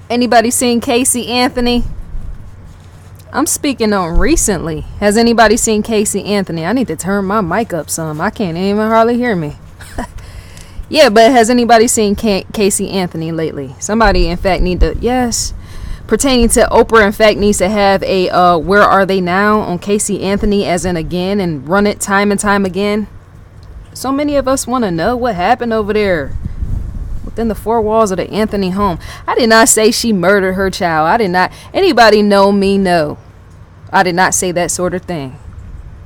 Anybody seen Casey Anthony? I'm speaking on recently. Has anybody seen Casey Anthony? I need to turn my mic up some. I can't even hardly hear me. Yeah, but has anybody seen Casey Anthony lately? Somebody, in fact, need to, yes. Pertaining to Oprah, in fact, needs to have a Where Are They Now on Casey Anthony, as in again, and run it time and time again. So many of us want to know what happened over there within the four walls of the Anthony home. I did not say she murdered her child. I did not. Anybody know me? No. I did not say that sort of thing.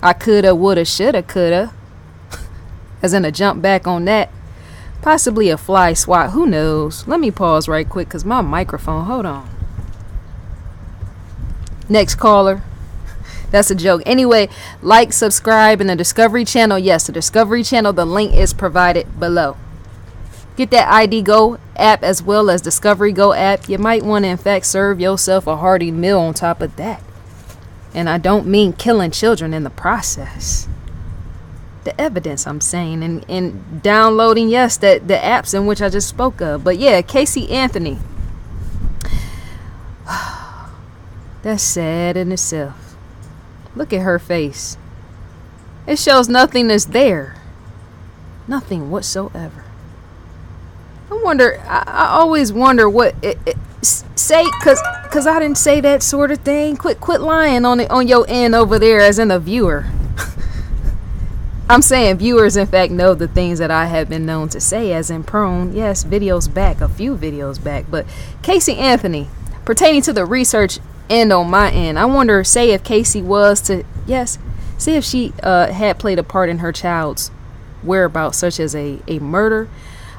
I coulda, woulda, shoulda, coulda. As in a jump back on that. Possibly a fly swat. Who knows? Let me pause right quick because my microphone. Hold on. Next caller. That's a joke. Anyway, like, subscribe, and the Discovery Channel. Yes, the Discovery Channel. The link is provided below. Get that ID Go app as well as Discovery Go app. You might want to, in fact, serve yourself a hearty meal on top of that. And I don't mean killing children in the process. The evidence, I'm saying, and downloading, yes, the apps in which I just spoke of. But yeah, Casey Anthony. That's sad in itself. Look at her face. It shows nothing is there. Nothing whatsoever. I always wonder what say, cause I didn't say that sort of thing. Quit lying on your end over there, as in the viewer. I'm saying viewers, in fact, know the things that I have been known to say, as in prone, yes, videos back, a few videos back. But Casey Anthony, pertaining to the research end on my end, I wonder, say if Casey was to, yes, say if she had played a part in her child's whereabouts, such as a murder,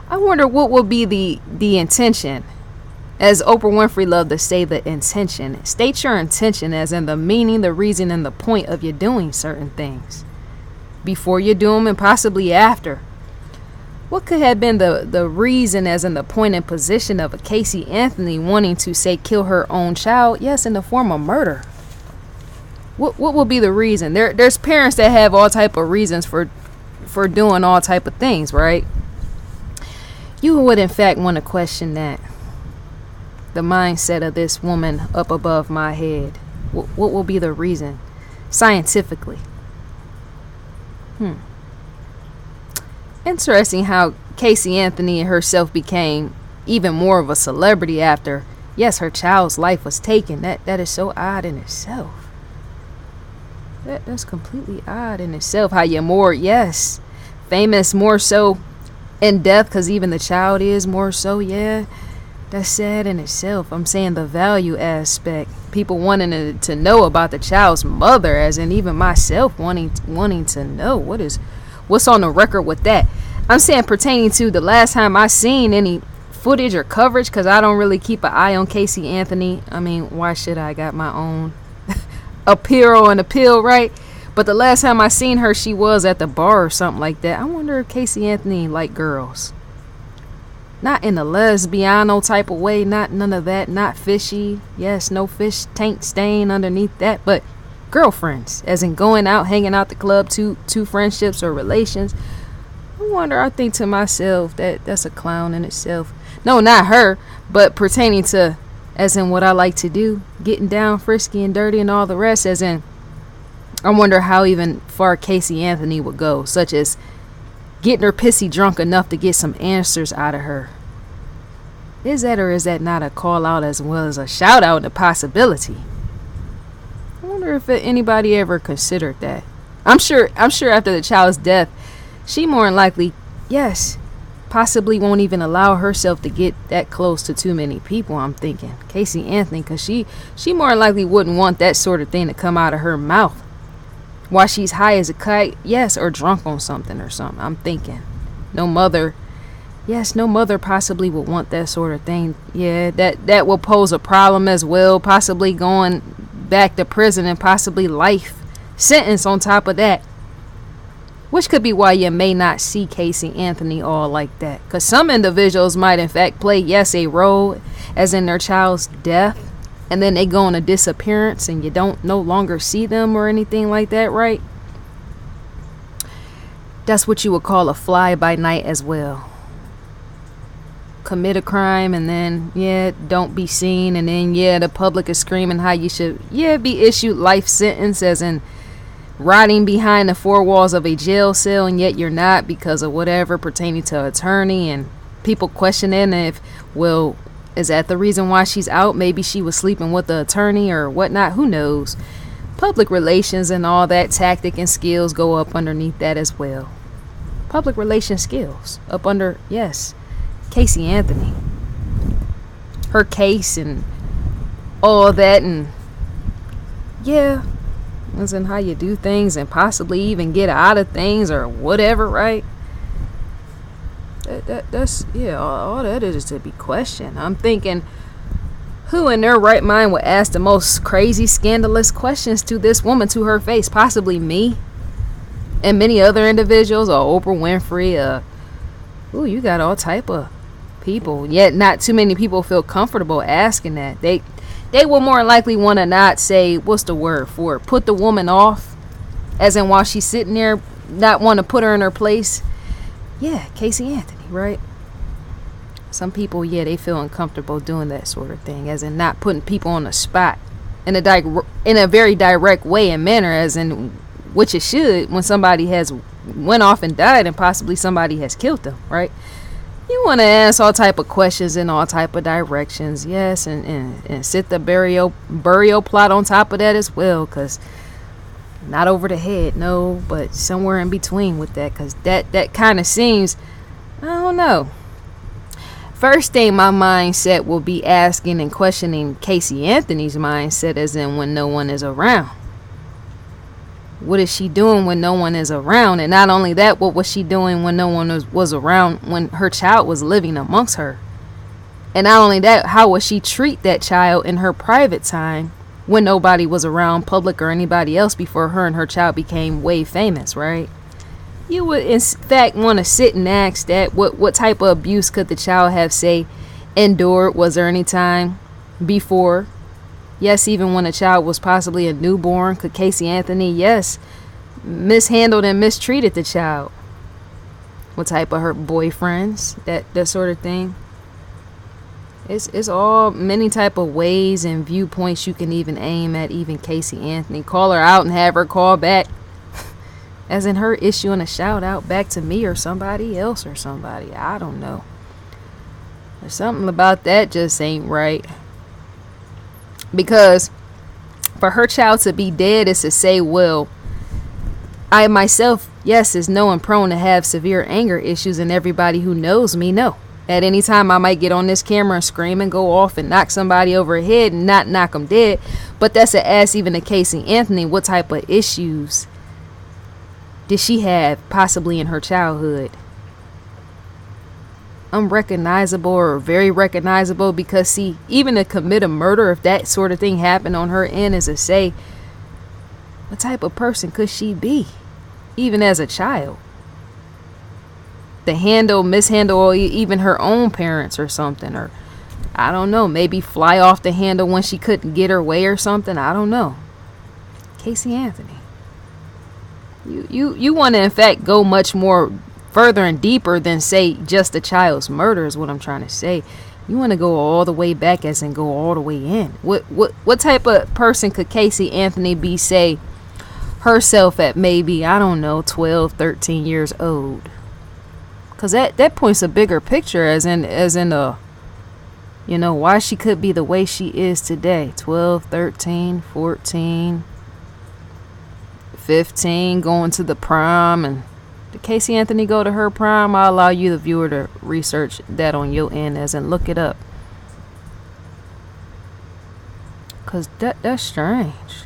I wonder what would be the intention. As Oprah Winfrey loved to say, the intention. State your intention, as in the meaning, the reason, and the point of you doing certain things. Before you do them and possibly after. What could have been the reason, as in the point and position of a Casey Anthony wanting to, say, kill her own child? Yes, in the form of murder. What will be the reason? There's parents that have all type of reasons for doing all type of things, right? You would, in fact, want to question that. The mindset of this woman up above my head. What will be the reason? Scientifically. Interesting how Casey Anthony herself became even more of a celebrity after, yes, her child's life was taken. That is so odd in itself. That's completely odd in itself. How you're more, yes, famous more so in death, because even the child is more so, yeah. That's sad in itself. I'm saying the value aspect. People wanting to know about the child's mother, as in even myself wanting to know what's on the record with that. I'm saying pertaining to the last time I seen any footage or coverage, because I don't really keep an eye on Casey Anthony. I mean, why should I? Got my own appeal, right? But the last time I seen her, she was at the bar or something like that. I wonder if Casey Anthony liked girls. Not in a lesbiano type of way, not none of that, not fishy. Yes, no fish tank stain underneath that, but girlfriends, as in going out, hanging out the club, two friendships or relations. I think to myself that's a clown in itself. No, not her, but pertaining to, as in what I like to do, getting down, frisky and dirty and all the rest, as in, I wonder how even far Casey Anthony would go, such as getting her pissy drunk enough to get some answers out of her. Is that or is that not a call out as well as a shout out and a possibility? I wonder if anybody ever considered that. I'm sure after the child's death, she more than likely, yes, possibly won't even allow herself to get that close to too many people. I'm thinking Casey Anthony, because she more than likely wouldn't want that sort of thing to come out of her mouth while she's high as a kite, yes, or drunk on something or something. I'm thinking no mother possibly would want that sort of thing. Yeah, that will pose a problem as well, possibly going back to prison and possibly life sentence on top of that, which could be why you may not see Casey Anthony all like that, because some individuals might in fact play, yes, a role as in their child's death, and then they go on a disappearance and you don't no longer see them or anything like that, right? That's what you would call a fly by night as well. commit a crime and then don't be seen, and then the public is screaming how you should be issued life sentence, as in rotting behind the four walls of a jail cell, and yet you're not because of whatever pertaining to attorney, and people questioning if, well, is that the reason why she's out? Maybe she was sleeping with the attorney or whatnot, who knows. Public relations and all that tactic and skills go up underneath that as well. Public relation skills up under, yes, Casey Anthony, her case and all that, and as in how you do things and possibly even get out of things or whatever, right? That's all that is to be questioned. I'm thinking, who in their right mind would ask the most crazy, scandalous questions to this woman to her face? Possibly me and many other individuals, or Oprah Winfrey. You got all type of people, yet not too many people feel comfortable asking that. They will more likely want to not say, what's the word for it, put the woman off, as in while she's sitting there, not want to put her in her place. Casey Anthony, right? Some people, they feel uncomfortable doing that sort of thing, as in not putting people on the spot in a very direct way and manner, as in which it should when somebody has went off and died and possibly somebody has killed them, right? You want to ask all type of questions in all type of directions, yes, and sit the burial plot on top of that as well, because not over the head, no, but somewhere in between with that, because that kind of seems, I don't know. First thing my mindset will be asking and questioning Casey Anthony's mindset, as in when no one is around. What is she doing when no one is around? And not only that, what was she doing when no one was around when her child was living amongst her? And not only that, how would she treat that child in her private time when nobody was around, public or anybody else, before her and her child became way famous, right? You would in fact want to sit and ask that. What type of abuse could the child have, say, endured? Was there any time before? Yes, even when a child was possibly a newborn, could Casey Anthony, mishandled and mistreated the child? What type of her boyfriends? That sort of thing. It's all many type of ways and viewpoints you can even aim at even Casey Anthony. Call her out and have her call back. As in her issuing a shout out back to me or somebody else or somebody. I don't know. There's something about that just ain't right. Because for her child to be dead is to say, well, I myself, is known prone to have severe anger issues, and everybody who knows me know. At any time I might get on this camera and scream and go off and knock somebody over the head and not knock them dead. But that's to ask even to Casey Anthony, what type of issues did she have possibly in her childhood? Unrecognizable or very recognizable, because see, even to commit a murder, if that sort of thing happened on her end, is to say, what type of person could she be even as a child? To mishandle even her own parents or something, or I don't know, maybe fly off the handle when she couldn't get her way or something. I don't know. Casey Anthony, you want to in fact go much more further and deeper than say just a child's murder is what I'm trying to say. You want to go all the way back, as in go all the way in. What type of person could Casey Anthony be, say, herself at maybe, I don't know, 12, 13 years old? Because that points a bigger picture, as in why she could be the way she is today. 12, 13, 14, 15, going to the prime. And did Casey Anthony go to her prime? I'll allow you, the viewer, to research that on your end, as in look it up. Because that's strange.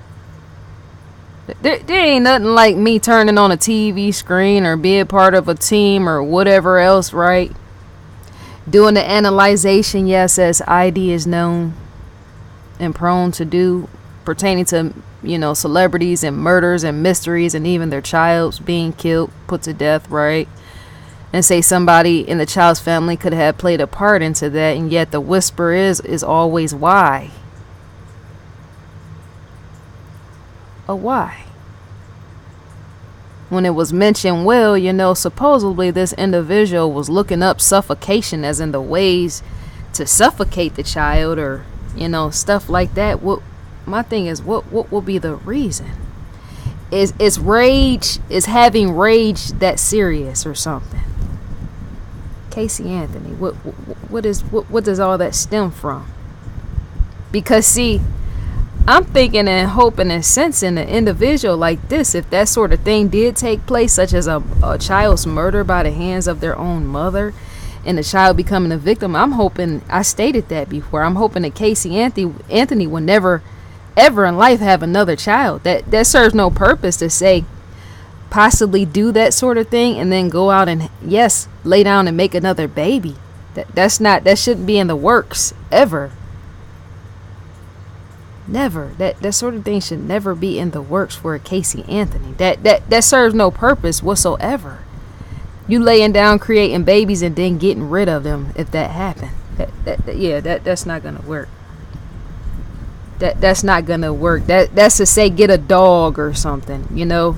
There ain't nothing like me turning on a TV screen or being part of a team or whatever else, right? Doing the analyzation, yes, as ID is known and prone to do, pertaining to, celebrities and murders and mysteries and even their childs being killed, put to death, right? And say somebody in the child's family could have played a part into that, and yet the whisper is always why. A why? when it was mentioned, well, supposedly this individual was looking up suffocation as in the ways to suffocate the child, or stuff like that. What my thing is, what will be the reason? Is rage, is having rage that serious or something? Casey Anthony, what does all that stem from? Because see, I'm thinking and hoping and sensing an individual like this, if that sort of thing did take place, such as a child's murder by the hands of their own mother and the child becoming a victim, I'm hoping, I stated that before, I'm hoping that Casey Anthony will never ever in life have another child. That serves no purpose to say possibly do that sort of thing and then go out and yes, lay down and make another baby. That shouldn't be in the works ever. Never. That sort of thing should never be in the works for a Casey Anthony. That serves no purpose whatsoever. You laying down creating babies and then getting rid of them if that happened. That's not gonna work. That's not gonna work. That's to say, get a dog or something.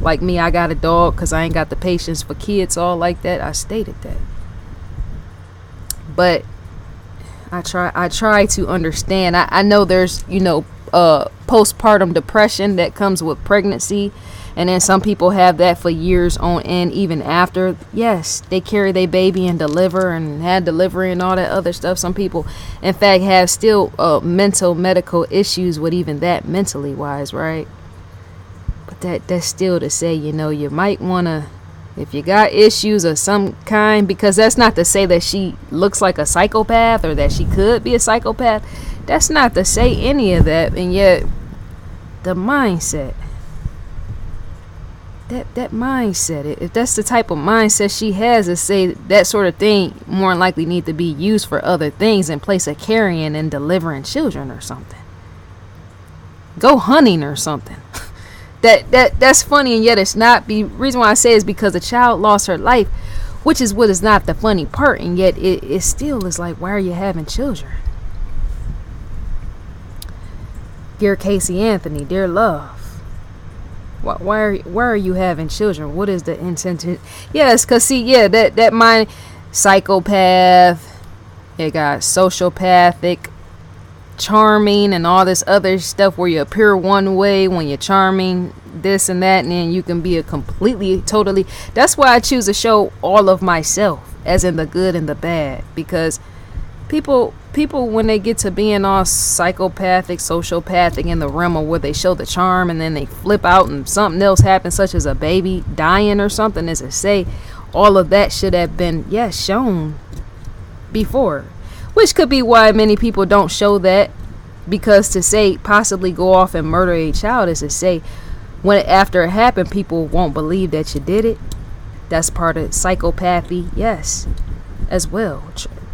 Like me, I got a dog because I ain't got the patience for kids all like that. I stated that. But I try to understand. I know there's postpartum depression that comes with pregnancy, and then some people have that for years on end even after. Yes, they carry their baby and deliver and had delivery and all that other stuff. Some people in fact have still mental medical issues with even that, mentally wise, right? But that's still to say, you might want to, if you got issues of some kind, because that's not to say that she looks like a psychopath or that she could be a psychopath. That's not to say any of that. And yet the mindset, that mindset, if that's the type of mindset she has, to say that sort of thing more than likely need to be used for other things in place of carrying and delivering children or something. Go hunting or something. That's funny, and yet it's not. The reason why I say is because the child lost her life, which is what is not the funny part, and yet it still is like, why are you having children? Dear Casey Anthony, dear love, why are you having children? What is the intention? Yes, because see, that mind, psychopath, it got sociopathic, charming, and all this other stuff where you appear one way when you're charming, this and that, and then you can be a completely, totally. That's why I choose to show all of myself, as in the good and the bad, because people when they get to being all psychopathic, sociopathic in the realm of where they show the charm and then they flip out and something else happens, such as a baby dying or something, as I say, all of that should have been shown before, which could be why many people don't show that, because to say possibly go off and murder a child is to say when after it happened people won't believe that you did it. That's part of psychopathy, yes, as well.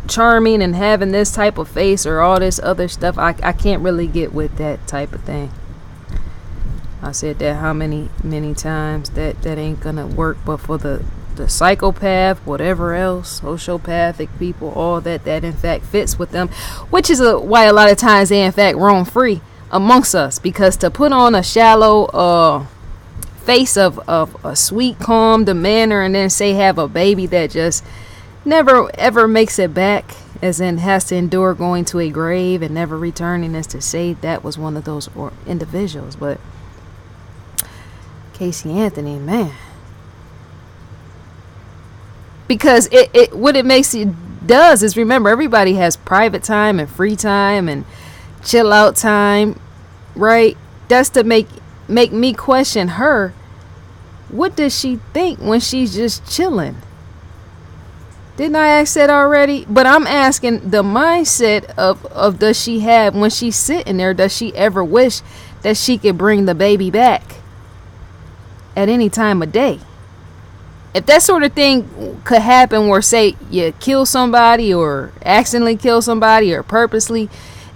Charming and having this type of face or all this other stuff, I can't really get with that type of thing. I said that how many times, that ain't gonna work. But for the psychopath, whatever else, sociopathic people, all that in fact fits with them, which is why a lot of times they in fact roam free amongst us, because to put on a shallow face of a sweet, calm demeanor and then say have a baby that just never ever makes it back, as in has to endure going to a grave and never returning, as to say that was one of those individuals. But Casey Anthony, man, because it what it makes it does is, remember, everybody has private time and free time and chill out time, right? That's to make me question her. What does she think when she's just chilling? Didn't I ask that already? But I'm asking the mindset of does she have when she's sitting there, does she ever wish that she could bring the baby back at any time of day? If that sort of thing could happen where, say, you kill somebody or accidentally kill somebody or purposely,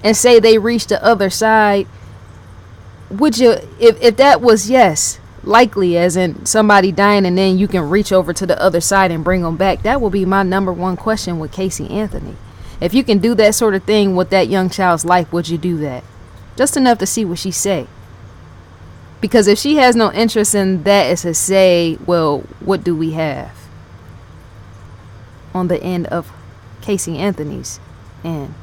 and say they reach the other side, would you, if that was, yes, likely, as in somebody dying and then you can reach over to the other side and bring them back, that will be my number one question with Casey Anthony. If you can do that sort of thing with that young child's life, would you do that? Just enough to see what she say. Because if she has no interest in that, it's to say, well, what do we have on the end of Casey Anthony's end?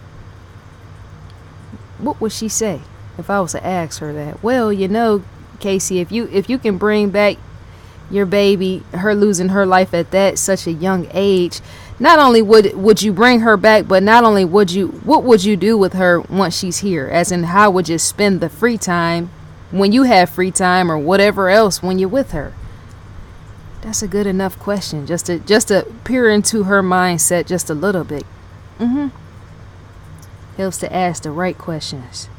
What would she say if I was to ask her that? Well, Casey, if you can bring back your baby, her losing her life at that such a young age, not only would you bring her back, but not only what would you do with her once she's here? As in, how would you spend the free time when you have free time, or whatever else when you're with her? That's a good enough question, just to peer into her mindset just a little bit. Helps to ask the right questions.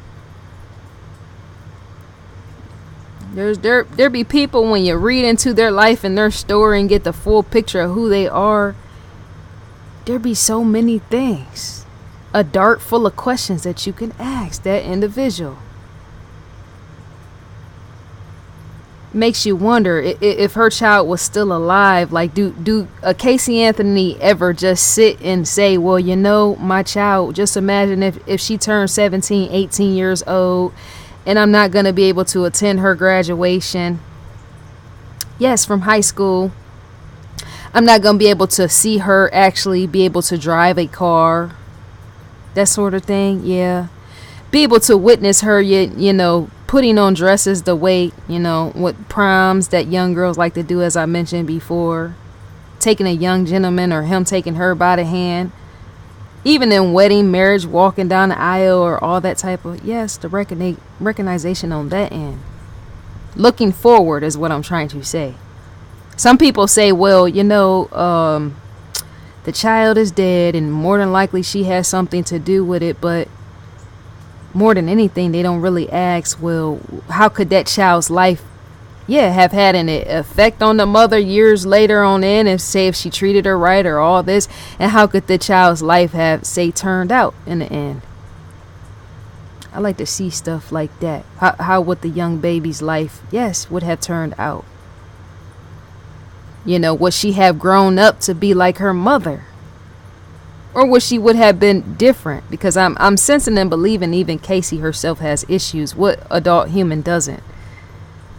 There be people, when you read into their life and their story and get the full picture of who they are, there be so many things, a dart full of questions that you can ask that individual. Makes you wonder if her child was still alive. Like, do a Casey Anthony ever just sit and say, well, my child, just imagine if she turned 17, 18 years old, and I'm not going to be able to attend her graduation. Yes, from high school. I'm not going to be able to see her actually be able to drive a car. That sort of thing, yeah. Be able to witness her, putting on dresses the way, what proms that young girls like to do, as I mentioned before. Taking a young gentleman, or him taking her by the hand. Even in wedding, marriage, walking down the aisle, or all that type of, yes, the recognition on that end. Looking forward is what I'm trying to say. Some people say, well, the child is dead and more than likely she has something to do with it. But more than anything, they don't really ask, well, how could that child's life, have had an effect on the mother years later on in, and say if she treated her right or all this, and how could the child's life have, say, turned out in the end? I like to see stuff like that. How would the young baby's life, would have turned out? Would she have grown up to be like her mother? Or would she would have been different? Because I'm sensing and believing even Casey herself has issues. What adult human doesn't?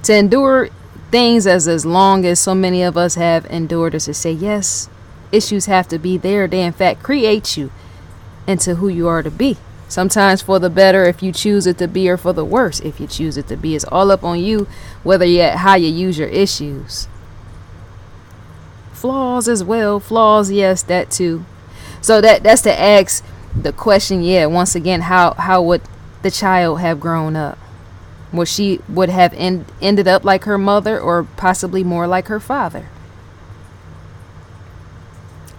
To endure things as long as so many of us have endured, is to say, yes, issues have to be there. They in fact create you into who you are to be. Sometimes for the better if you choose it to be, or for the worse if you choose it to be. It's all up on you how you use your issues. Flaws as well. Flaws, yes, that too. So that's to ask the question, once again, how would the child have grown up? Would she would have ended up like her mother, or possibly more like her father?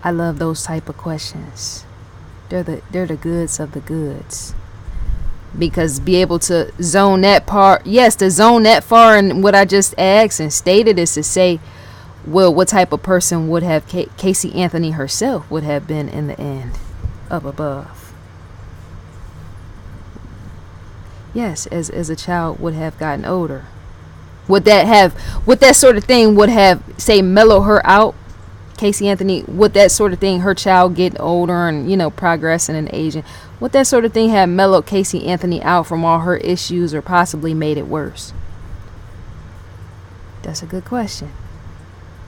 I love those type of questions. They're the goods of the goods. Because be able to zone that part, to zone that far in what I just asked and stated, is to say, well, what type of person would have Casey Anthony herself would have been in the end, up above? Yes, as a child would have gotten older. Would that sort of thing would have, say, mellow her out? Casey Anthony, would that sort of thing, her child getting older and, progressing and aging, would that sort of thing have mellowed Casey Anthony out from all her issues, or possibly made it worse? That's a good question.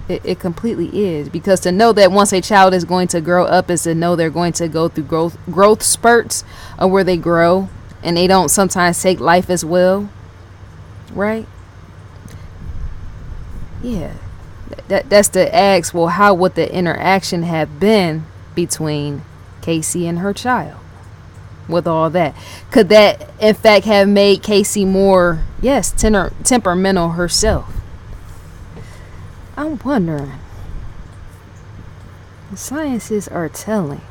It completely is. Because to know that once a child is going to grow up is to know they're going to go through growth spurts, of where they grow and they don't sometimes take life as well. Right? Yeah. That's to ask, well, how would the interaction have been between Casey and her child with all that? Could that, in fact, have made Casey more, temperamental herself? I'm wondering. The sciences are telling.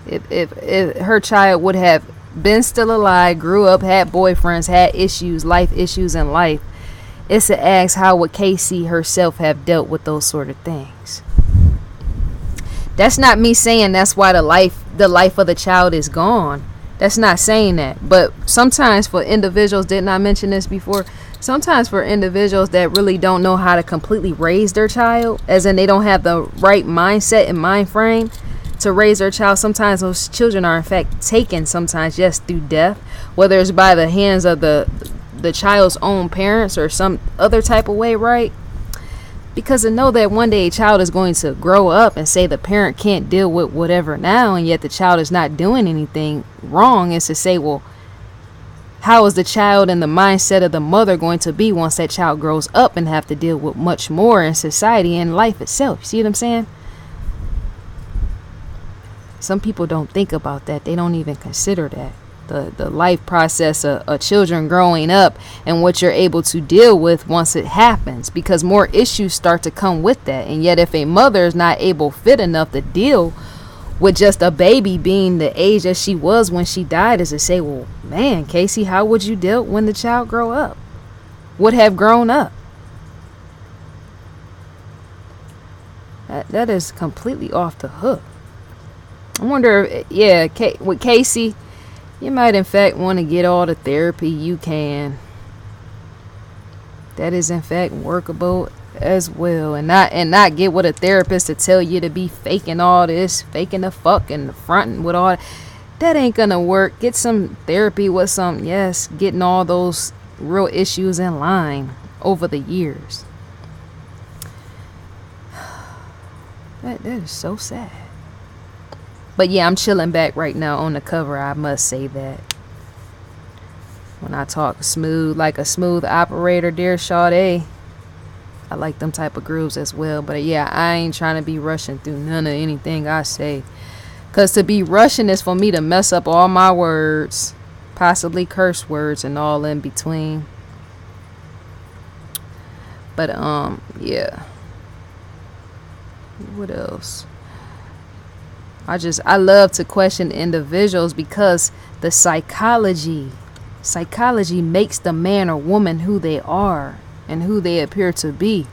If her child would have been still alive, grew up, had boyfriends, had issues, life issues in life, it's to ask, how would Casey herself have dealt with those sort of things? That's not me saying that's why the life of the child is gone. That's not saying that. But sometimes for individuals, didn't I mention this before? Sometimes for individuals that really don't know how to completely raise their child, as in they don't have the right mindset and mind frame to raise their child, sometimes those children are in fact taken sometimes just through death, whether it's by the hands of the the child's own parents or some other type of way, right? Because to know that one day a child is going to grow up and say the parent can't deal with whatever now, and yet the child is not doing anything wrong, is to say, well, how is the child and the mindset of the mother going to be once that child grows up and have to deal with much more in society and life itself? You see what I'm saying? Some people don't think about that. They don't even consider that. The life process of children growing up and what you're able to deal with once it happens, because more issues start to come with that. And yet if a mother is not fit enough to deal with just a baby being the age that she was when she died, is to say, well, man, Casey, how would you deal when the child grow up? Would have grown up? That is completely off the hook. I wonder, yeah, with Casey, you might in fact want to get all the therapy you can. That is in fact workable as well, and not get with a therapist to tell you to be faking all this, faking the fuck and the fronting with all that ain't gonna work. Get some therapy with some, yes, getting all those real issues in line over the years. That is so sad. But yeah, I'm chilling back right now on the cover. I must say that. When I talk smooth, like a smooth operator, dear Sade, I like them type of grooves as well. But yeah, I ain't trying to be rushing through none of anything I say. Because to be rushing is for me to mess up all my words. Possibly curse words and all in between. But yeah. What else? I love to question individuals because the psychology makes the man or woman who they are and who they appear to be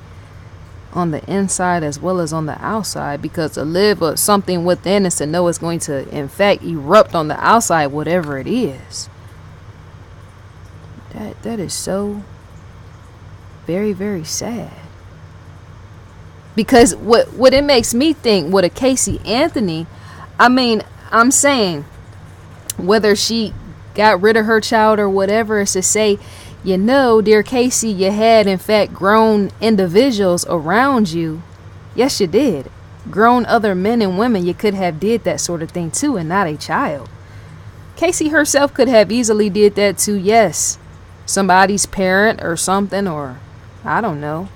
on the inside as well as on the outside. Because to live something within is to know it's going to in fact erupt on the outside, whatever it is. That is so very, very sad. Because what it makes me think with a Casey Anthony, I mean, I'm saying whether she got rid of her child or whatever, is to say, you know, dear Casey, you had in fact grown individuals around you. Yes, you did. Grown other men and women you could have did that sort of thing too, and not a child. Casey herself could have easily did that to, yes, somebody's parent or something, or I don't know,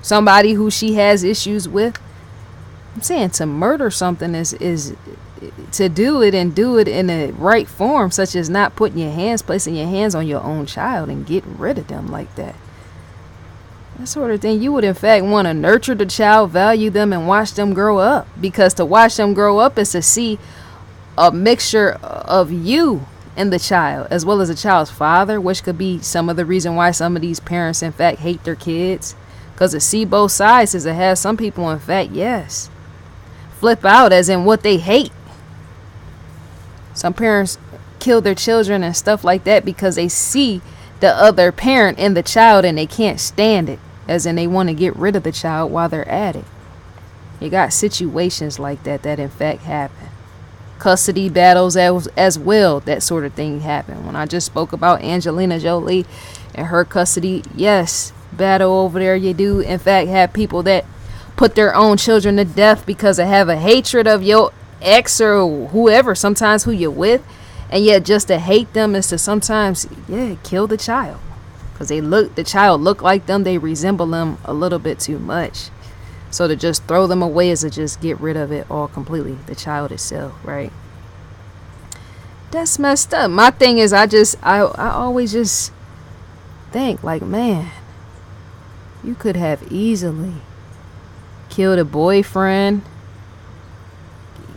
somebody who she has issues with. I'm saying to murder something is to do it and do it in a right form, such as not placing your hands on your own child and getting rid of them like that. That sort of thing. You would in fact want to nurture the child, value them, and watch them grow up. Because to watch them grow up is to see a mixture of you and the child, as well as the child's father, which could be some of the reason why some of these parents in fact hate their kids. Because to see both sides is to have some people in fact, yes, flip out as in what they hate. Some parents kill their children and stuff like that because they see the other parent in the child and they can't stand it, as in they want to get rid of the child while they're at it. You got situations like that in fact happen. Custody battles as well, that sort of thing happen. When I just spoke about Angelina Jolie and her custody, yes, battle over there, you do in fact have people that put their own children to death because they have a hatred of your ex or whoever, sometimes who you're with, and yet just to hate them is to sometimes, yeah, kill the child because the child look like them, they resemble them a little bit too much. So to just throw them away is to just get rid of it all completely, the child itself, right? That's messed up. My thing is, I always just think like, man, you could have easily killed a boyfriend,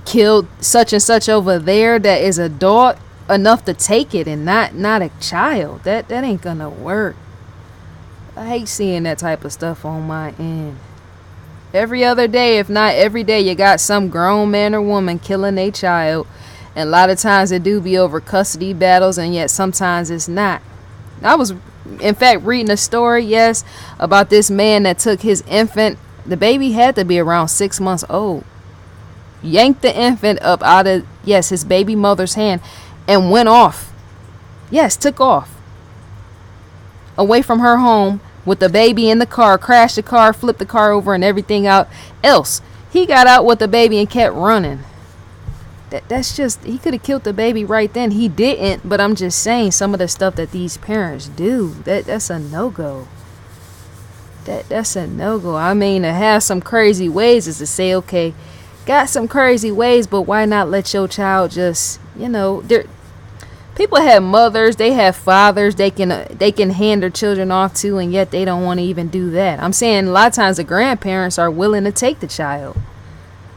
killed such and such over there that is adult enough to take it, and not a child. That ain't gonna work. I hate seeing that type of stuff on my end. Every other day, if not every day, you got some grown man or woman killing a child. And a lot of times it do be over custody battles, and yet sometimes it's not. I was, in fact, reading a story, yes, about this man that took his infant. The baby had to be around 6 months old. Yanked the infant up out of, yes, his baby mother's hand and went off. Yes, took off. away from her home with the baby in the car, crashed the car, flipped the car over and everything out else. He got out with the baby and kept running. That's just, he could have killed the baby right then. He didn't, but I'm just saying some of the stuff that these parents do, that's a no-go. That's a no-go. I mean, to have some crazy ways is to say, okay, got some crazy ways, but why not let your child just, people have mothers, they have fathers they can hand their children off to, and yet they don't want to even do that. I'm saying a lot of times the grandparents are willing to take the child,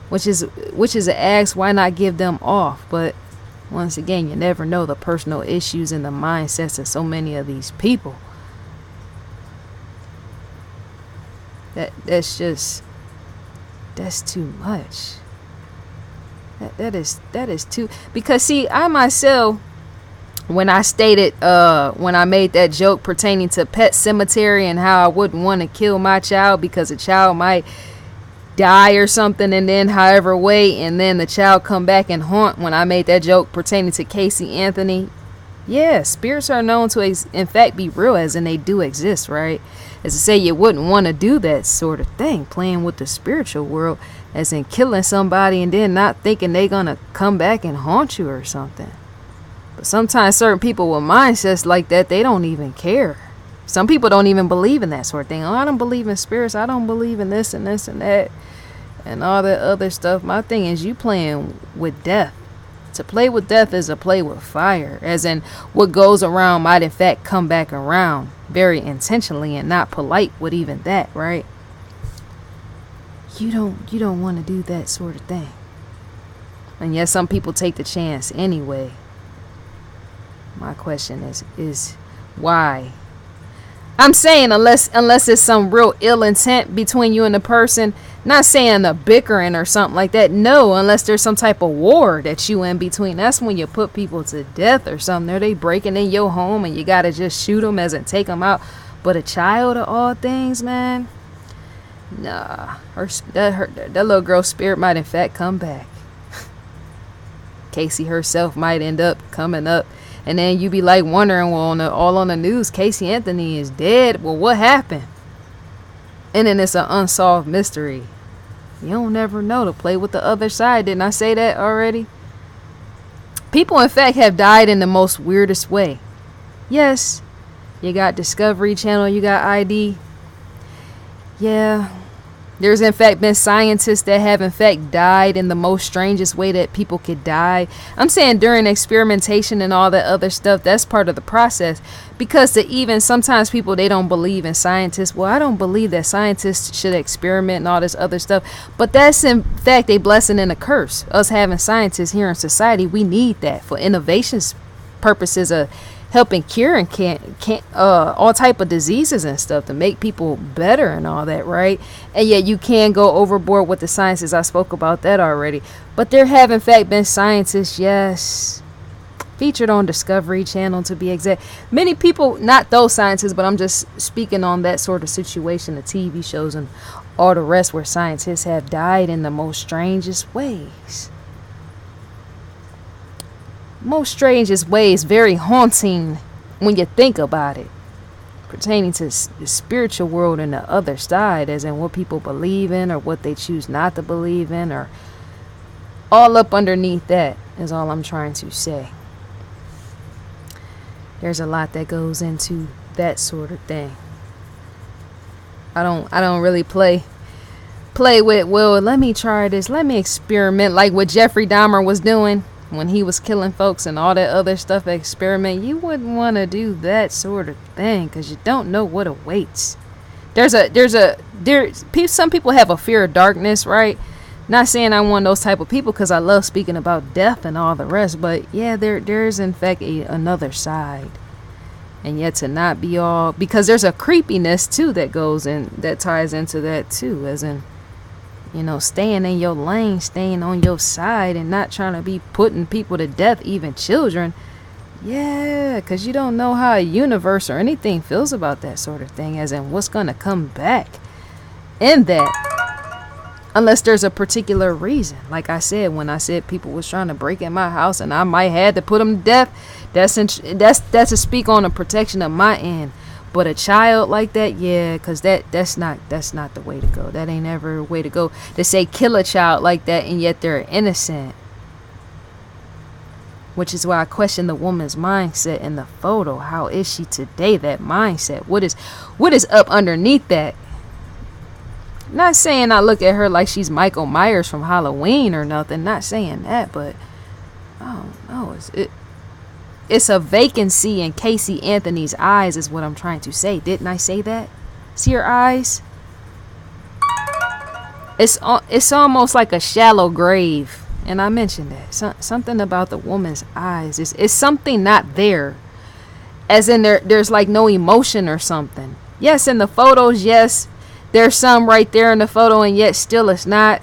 which is an ask, why not give them off? But once again, you never know the personal issues and the mindsets of so many of these people. That's too much. That is too, because see, I myself, when I stated when I made that joke pertaining to Pet Cemetery and how I wouldn't want to kill my child because a child might die or something, and then however way, and then the child come back and haunt, when I made that joke pertaining to Casey Anthony, yeah, spirits are known to in fact be real, as in they do exist, right? As to say, you wouldn't want to do that sort of thing, playing with the spiritual world, as in killing somebody and then not thinking they gonna come back and haunt you or something. But sometimes certain people with mindsets like that, they don't even care. Some people don't even believe in that sort of thing. Oh, I don't believe in spirits. I don't believe in this and this and that and all that other stuff. My thing is, you playing with death. To play with death is to play with fire, as in what goes around might in fact come back around, very intentionally, and not polite with even that, right? You don't want to do that sort of thing. And yet some people take the chance anyway. My question is why? I'm saying unless it's some real ill intent between you and the person, not saying a bickering or something like that. No, unless there's some type of war that you in between. That's when you put people to death or something. Are they breaking in your home and you gotta just shoot them, as in take them out? But a child of all things, man, nah. That little girl's spirit might in fact come back. Casey herself might end up coming up. And then you be like wondering, well, all on the news, Casey Anthony is dead. Well, what happened? And then it's an unsolved mystery. You don't never know. To play with the other side. Didn't I say that already? People, in fact, have died in the most weirdest way. Yes, you got Discovery Channel, you got ID. Yeah. There's in fact been scientists that have in fact died in the most strangest way that people could die. I'm saying during experimentation and all that other stuff, that's part of the process. Because to even sometimes people, they don't believe in scientists. Well, I don't believe that scientists should experiment and all this other stuff. But that's in fact a blessing and a curse. Us having scientists here in society, we need that for innovations purposes of helping cure and all type of diseases and stuff, to make people better and all that, right? And yet you can go overboard with the sciences. I spoke about that already. But there have in fact been scientists, yes, featured on Discovery Channel to be exact. Many people, not those scientists, but I'm just speaking on that sort of situation, the TV shows and all the rest, where scientists have died in the most strangest ways. Most strangest ways, very haunting when you think about it, pertaining to the spiritual world and the other side, as in what people believe in or what they choose not to believe in, or all up underneath that is all I'm trying to say. There's a lot that goes into that sort of thing. I don't really play with, well, let me try this, let me experiment, like what Jeffrey Dahmer was doing when he was killing folks and all that other stuff, experiment. You wouldn't want to do that sort of thing, because you don't know what awaits. Some people have a fear of darkness, right? Not saying I'm one of those type of people, because I love speaking about death and all the rest, but yeah, there is in fact another side. And yet to not be all, because there's a creepiness too that goes in, that ties into that too, as in, staying in your lane, staying on your side, and not trying to be putting people to death, even children. Yeah, because you don't know how a universe or anything feels about that sort of thing, as in what's going to come back in that, unless there's a particular reason. Like I said, when I said people was trying to break in my house and I might had to put them to death, that's to speak on the protection of my end. But a child like that, yeah, because that's not the way to go. That ain't ever a way to go. To say kill a child like that and yet they're innocent. Which is why I question the woman's mindset in the photo. How is she today? That mindset. What is up underneath that? Not saying I look at her like she's Michael Myers from Halloween or nothing. Not saying that, but I don't know. It's a vacancy in Casey Anthony's eyes is what I'm trying to say. Didn't I say that? See her eyes? It's almost like a shallow grave. And I mentioned that. Something about the woman's eyes. It's something not there. As in there's like no emotion or something. Yes, in the photos, yes. There's some right there in the photo and yet still it's not.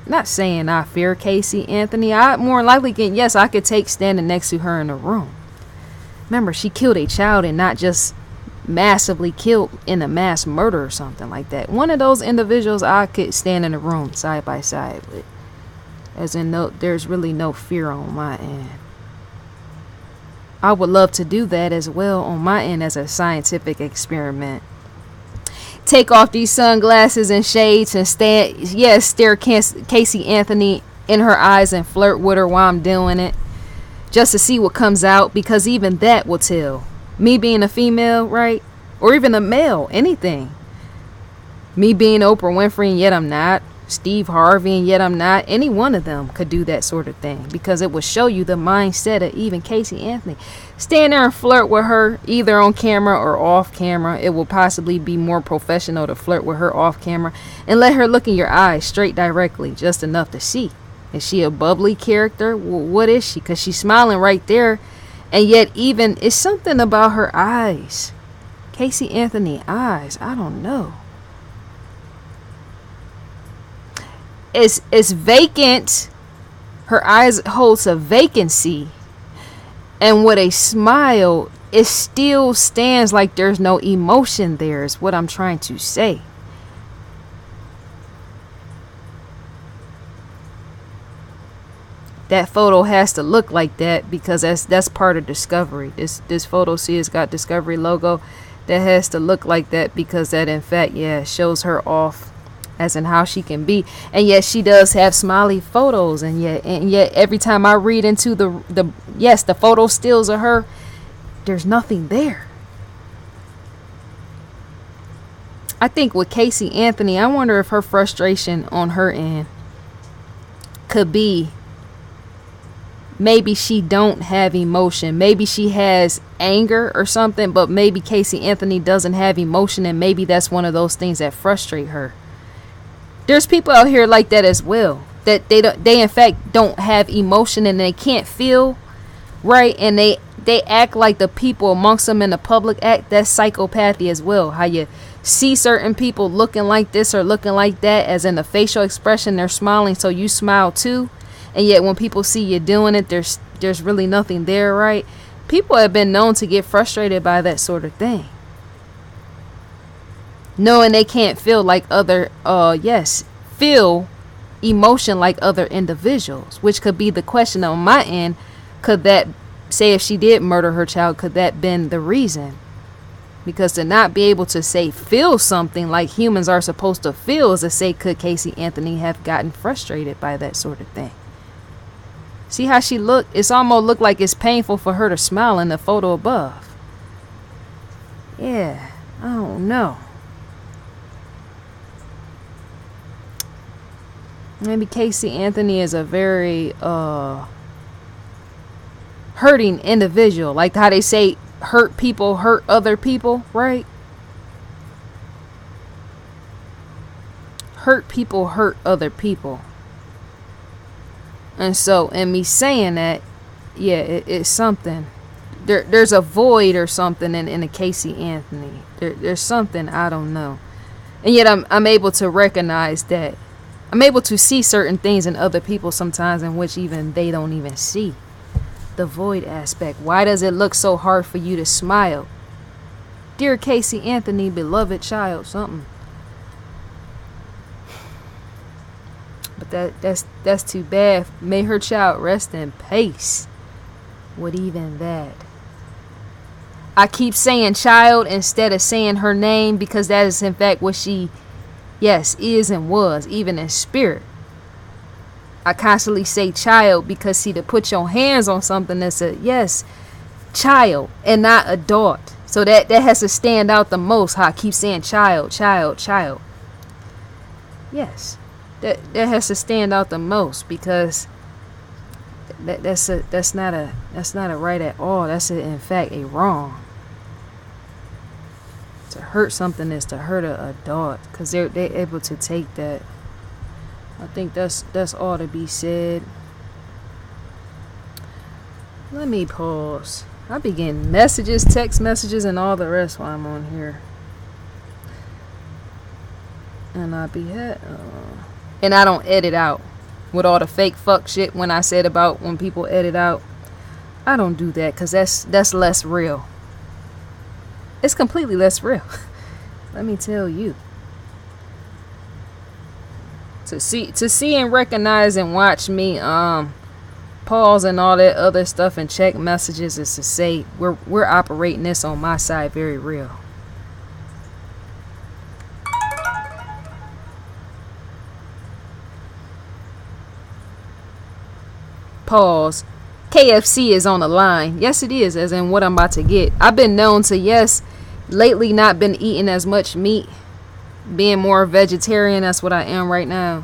Not saying I fear Casey Anthony. I more likely I could take standing next to her in the room. Remember, she killed a child and not just massively killed in a mass murder or something like that. One of those individuals I could stand in the room side by side with. As in, there's really no fear on my end. I would love to do that as well on my end as a scientific experiment. Take off these sunglasses and shades and stare Casey Anthony in her eyes and flirt with her while I'm doing it. Just to see what comes out, because even that will tell. Me being a female, right? Or even a male, anything. Me being Oprah Winfrey and yet I'm not. Steve Harvey and yet I'm not. Any one of them could do that sort of thing, because it will show you the mindset of even Casey Anthony. Stand there and flirt with her either on camera or off camera. It will possibly be more professional to flirt with her off camera and let her look in your eyes straight directly, just enough to see. Is she a bubbly character? What is she? Because she's smiling right there, and yet even it's something about her eyes. Casey Anthony eyes, I don't know. It's vacant. Her eyes holds a vacancy, and with a smile, it still stands like there's no emotion there, is what I'm trying to say. That photo has to look like that, because that's part of discovery. This photo, see, it's got discovery logo. That has to look like that, because that in fact, yeah, shows her off as in how she can be. And yet she does have smiley photos, and yet every time I read into the photo stills of her, there's nothing there. I think with Casey Anthony, I wonder if her frustration on her end could be maybe she don't have emotion. Maybe she has anger or something, but maybe Casey Anthony doesn't have emotion, and maybe that's one of those things that frustrate her. There's people out here like that as well, that they in fact don't have emotion and they can't feel right, and they act like the people amongst them in the public act. That's psychopathy as well. How you see certain people looking like this or looking like that, as in the facial expression, they're smiling, so you smile too, and yet when people see you doing it, there's really nothing there, right? People have been known to get frustrated by that sort of thing, knowing they can't feel like feel emotion like other individuals, which could be the question on my end. Could that, say if she did murder her child, could that been the reason? Because to not be able to say feel something like humans are supposed to feel is to say, could Casey Anthony have gotten frustrated by that sort of thing? See how she looked? It's almost looked like it's painful for her to smile in the photo above. Yeah, I don't know. Maybe Casey Anthony is a very hurting individual. Like how they say hurt people hurt other people, right? Hurt people hurt other people. And so, in me saying that, yeah, it's something. There's a void or something in a Casey Anthony. There's something, I don't know. And yet I'm able to recognize that. I'm able to see certain things in other people sometimes in which even they don't even see. The void aspect. Why does it look so hard for you to smile? Dear Casey Anthony, beloved child, something. But that's too bad. May her child rest in peace. With even that. I keep saying child instead of saying her name because that is in fact what she, yes, is and was, even in spirit. I constantly say child because, see, to put your hands on something that's a, yes, child and not adult. So that has to stand out the most, how I keep saying child, child, child. Yes, that has to stand out the most because that's not a right at all. That's in fact a wrong. To hurt something is to hurt an adult because they're able to take that. I think that's all to be said. Let me pause. I be getting messages, text messages, and all the rest while I'm on here. And and I don't edit out with all the fake fuck shit when I said about when people edit out. I don't do that because that's less real. It's completely less real. Let me tell you. To see and recognize and watch me pause and all that other stuff and check messages is to say we're operating this on my side very real. Pause. KFC is on the line. Yes, it is, as in what I'm about to get. I've been known to, yes, lately not been eating as much meat, being more vegetarian. That's what I am right now.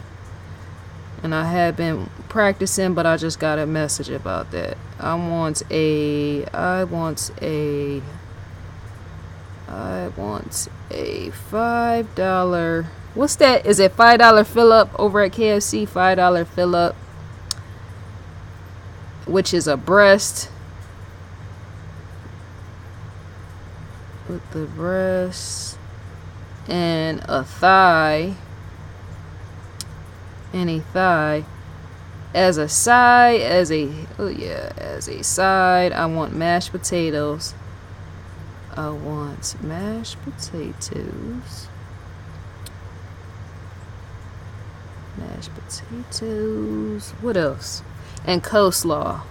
And I have been practicing, but I just got a message about that. I want a $5. What's that? Is it $5 fill up over at KFC? $5 fill up, which is a breast with the breast and a thigh. And a thigh as a side, as a side. I want mashed potatoes. I want mashed potatoes. Mashed potatoes. What else? And coleslaw.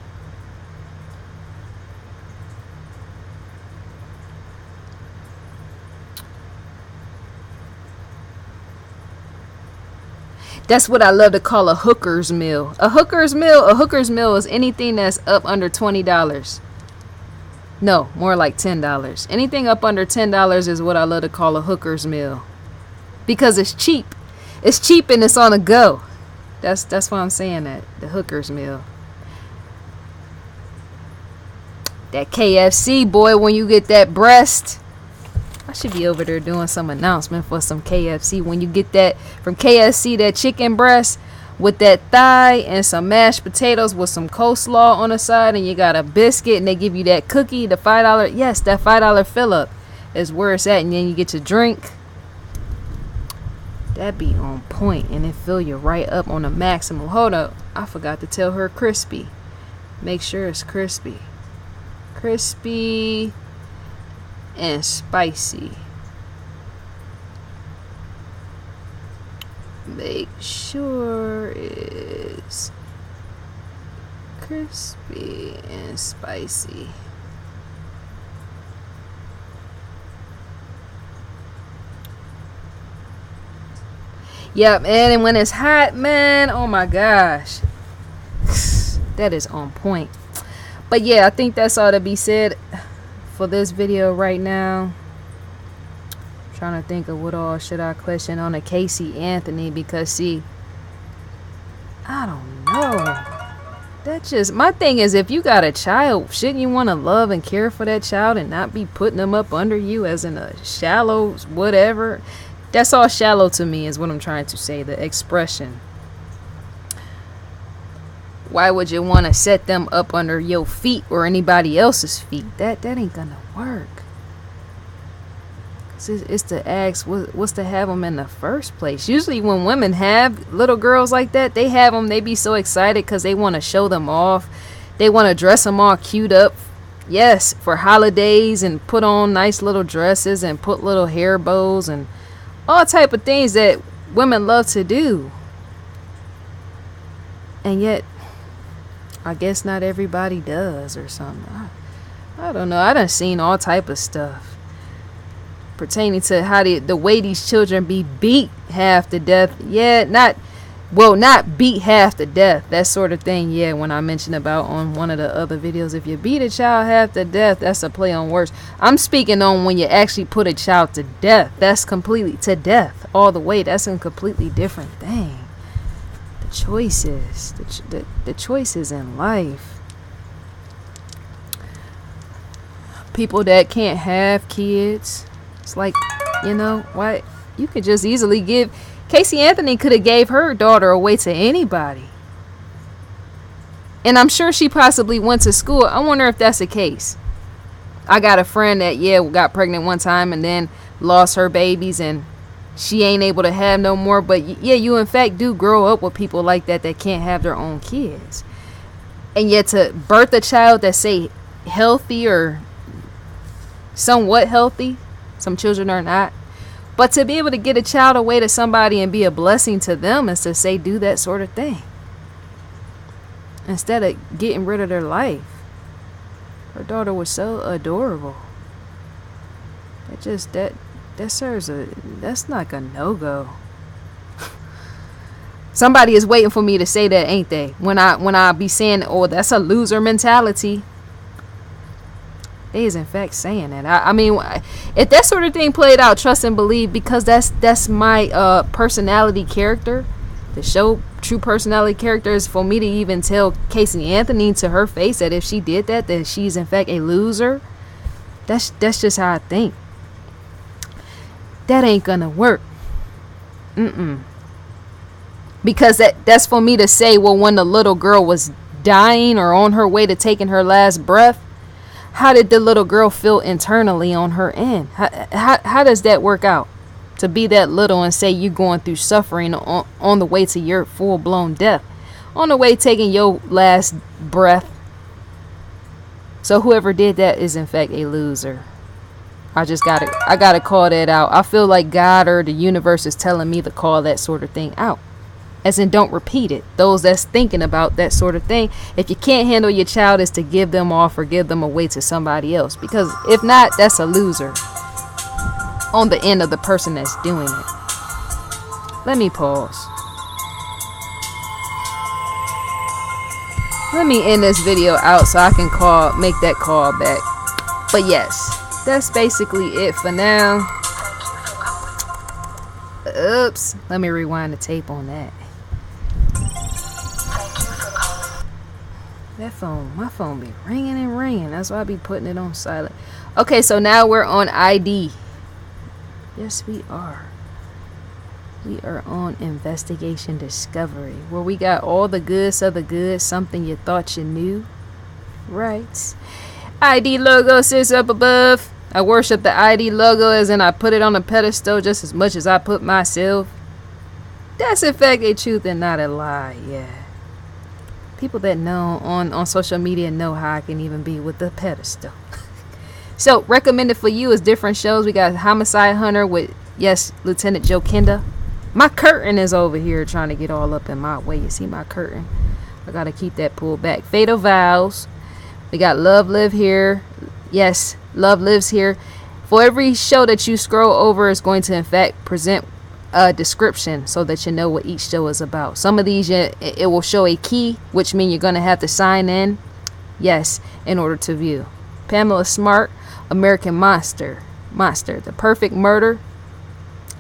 That's what I love to call a hooker's meal. A hooker's meal is anything that's up under $20. No, more like $10. Anything up under $10 is what I love to call a hooker's meal. Because it's cheap. It's cheap and it's on the go. That's why I'm saying that. The hooker's meal. That KFC, boy, when you get that breast. I should be over there doing some announcement for some KFC. When you get that from KFC, that chicken breast with that thigh and some mashed potatoes with some coleslaw on the side, and you got a biscuit, and they give you that cookie, the $5. Yes, that $5 fill up is where it's at, and then you get your drink. That be on point, and it fill you right up on the maximum. Hold up, I forgot to tell her crispy. Make sure it's crispy. Crispy and spicy. Make sure it's crispy and spicy. Yep, and when it's hot, man, oh my gosh. That is on point. But yeah, I think that's all to be said for this video right now. Trying to think of what all should I question on a Casey Anthony, because see, I don't know. That just, my thing is, if you got a child, shouldn't you want to love and care for that child and not be putting them up under you as in a shallow whatever? That's all shallow to me is what I'm trying to say, the expression. Why would you want to set them up under your feet or anybody else's feet? That ain't gonna work. It's to ask what's to have them in the first place. Usually when women have little girls like that, they have them, they be so excited because they want to show them off. They want to dress them all cute up. Yes, for holidays, and put on nice little dresses and put little hair bows and all type of things that women love to do. And yet, I guess not everybody does or something. I don't know. I done seen all type of stuff pertaining to how the way these children be beat half to death. Yeah, not beat half to death, that sort of thing. Yeah, when I mentioned about on one of the other videos, if you beat a child half to death, that's a play on words. I'm speaking on when you actually put a child to death. That's completely to death all the way. That's a completely different thing. The choices, the choices in life. People that can't have kids, it's like, why you could just easily give. Casey Anthony could have gave her daughter away to anybody, and I'm sure she possibly went to school. I wonder if that's the case. I got a friend that got pregnant one time and then lost her babies, and she ain't able to have no more. But you in fact do grow up with people like that can't have their own kids, and yet to birth a child that's say healthy or somewhat healthy, some children are not, but to be able to get a child away to somebody and be a blessing to them is to say do that sort of thing instead of getting rid of their life. Her daughter was so adorable. That's like a no-go. Somebody is waiting for me to say that, ain't they? When I be saying, oh, that's a loser mentality. They is in fact saying that. I mean, if that sort of thing played out, trust and believe, because that's my personality character. The show true personality character is for me to even tell Casey Anthony to her face that if she did that, then she's in fact a loser. That's just how I think. That ain't gonna work. Because that's for me to say, well, when the little girl was dying or on her way to taking her last breath, how did the little girl feel internally on her end? How does that work out? To be that little and say you're going through suffering on the way to your full-blown death, on the way taking your last breath. So whoever did that is in fact a loser. I gotta call that out. I feel like God or the universe is telling me to call that sort of thing out. As in, don't repeat it. Those that's thinking about that sort of thing, if you can't handle your child, is to give them off or give them away to somebody else. Because if not, that's a loser on the end of the person that's doing it. Let me pause. Let me end this video out so I can make that call back. But yes, that's basically it for now. Oops. Let me rewind the tape on that. My phone be ringing and ringing. That's why I be putting it on silent. Okay, so now we're on ID. Yes, we are. We are on investigation discovery, where we got all the goods of the good, something you thought you knew. Right. ID logo sits up above. I worship the ID logo, as in I put it on a pedestal just as much as I put myself. That's in fact a truth and not a lie. Yeah. People that know on social media know how I can even be with the pedestal. So recommended for you is different shows. We got Homicide Hunter with, yes, Lieutenant Joe Kenda. My curtain is over here trying to get all up in my way. You see my curtain? I gotta keep that pulled back. Fatal Vows. We got Love Live here. Yes, Love Lives here. For every show that you scroll over is going to in fact present a description so that you know what each show is about. Some of these it will show a key, which means you're going to have to sign in, yes, in order to view. Pamela Smart, American Monster, The Perfect Murder,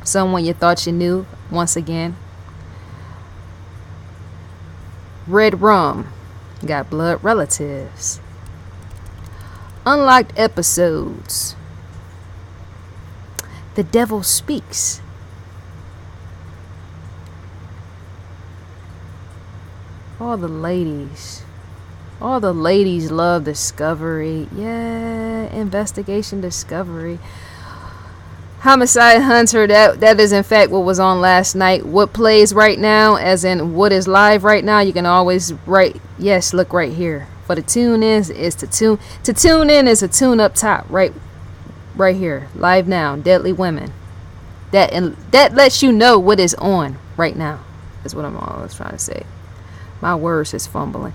Someone You Thought You Knew, once again. Red Rum, got Blood Relatives. Unlocked Episodes, The Devil Speaks. All the ladies love Discovery. Yeah, Investigation Discovery. Homicide Hunter, that is in fact what was on last night. What plays right now, as in what is live right now, you can always look right here. For the tune in is to tune in is a tune up top, right here, live now, Deadly Women. That lets you know what is on right now. Is what I'm always trying to say. My words is fumbling.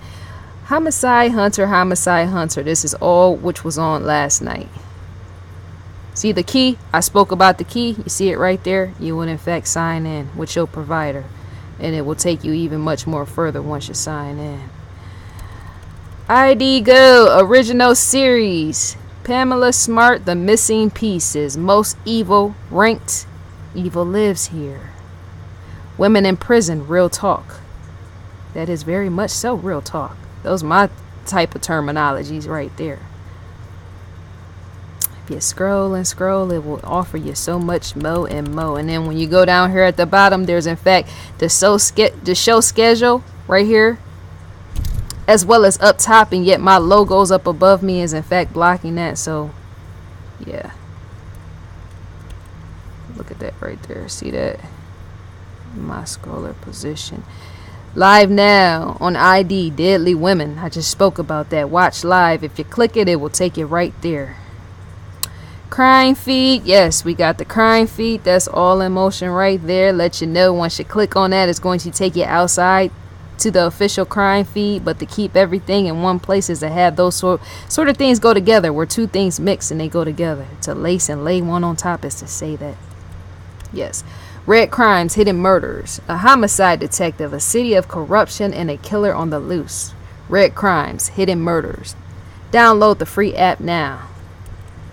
Homicide Hunter, Homicide Hunter. This is all which was on last night. See the key? I spoke about the key. You see it right there? You will in fact sign in with your provider. And it will take you even much more further once you sign in. ID Go, original series. Pamela Smart, The Missing Pieces. Most evil, ranked. Evil lives here. Women in prison, real talk. That is very much so real talk. Those are my type of terminologies right there. If you scroll and scroll, it will offer you so much more and more. And then when you go down here at the bottom, there's in fact the show schedule right here, as well as up top, and yet my logo's up above me is in fact blocking that. So yeah, look at that right there. See that? My scroller position. Live now on ID Deadly Women. I just spoke about that. Watch live. If you click it, it will take you right there. Crime feed. Yes, we got the crime feed. That's all in motion right there. Let you know once you click on that, it's going to take you outside to the official crime feed. But to keep everything in one place is to have those sort of things go together, where two things mix and they go together. To lace and lay one on top is to say that. Yes. Red Crimes, Hidden Murders. A homicide detective, a city of corruption, and a killer on the loose. Red Crimes, Hidden Murders. Download the free app now.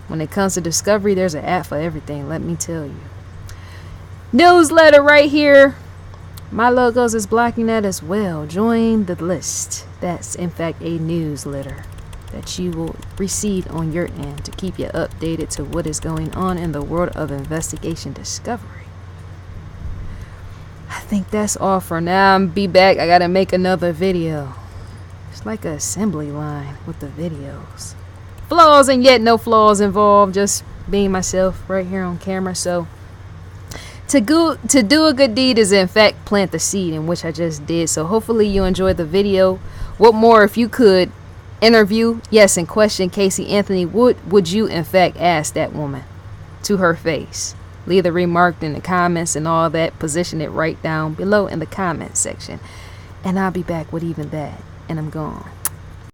When it comes to discovery, there's an app for everything, let me tell you. Newsletter right here. My logos is blocking that as well. Join the list. That's in fact a newsletter that you will receive on your end to keep you updated to what is going on in the world of investigation discovery. I think that's all for now. I'm be back. I gotta make another video. It's like an assembly line with the videos. Flaws and yet no flaws involved. Just being myself right here on camera. So to do a good deed is in fact plant the seed, in which I just did. So hopefully you enjoyed the video. What more, if you could interview, yes, and question Casey Anthony, would you in fact ask that woman to her face? Leave the remark in the comments and all that. Position it right down below in the comment section. And I'll be back with even that. And I'm gone.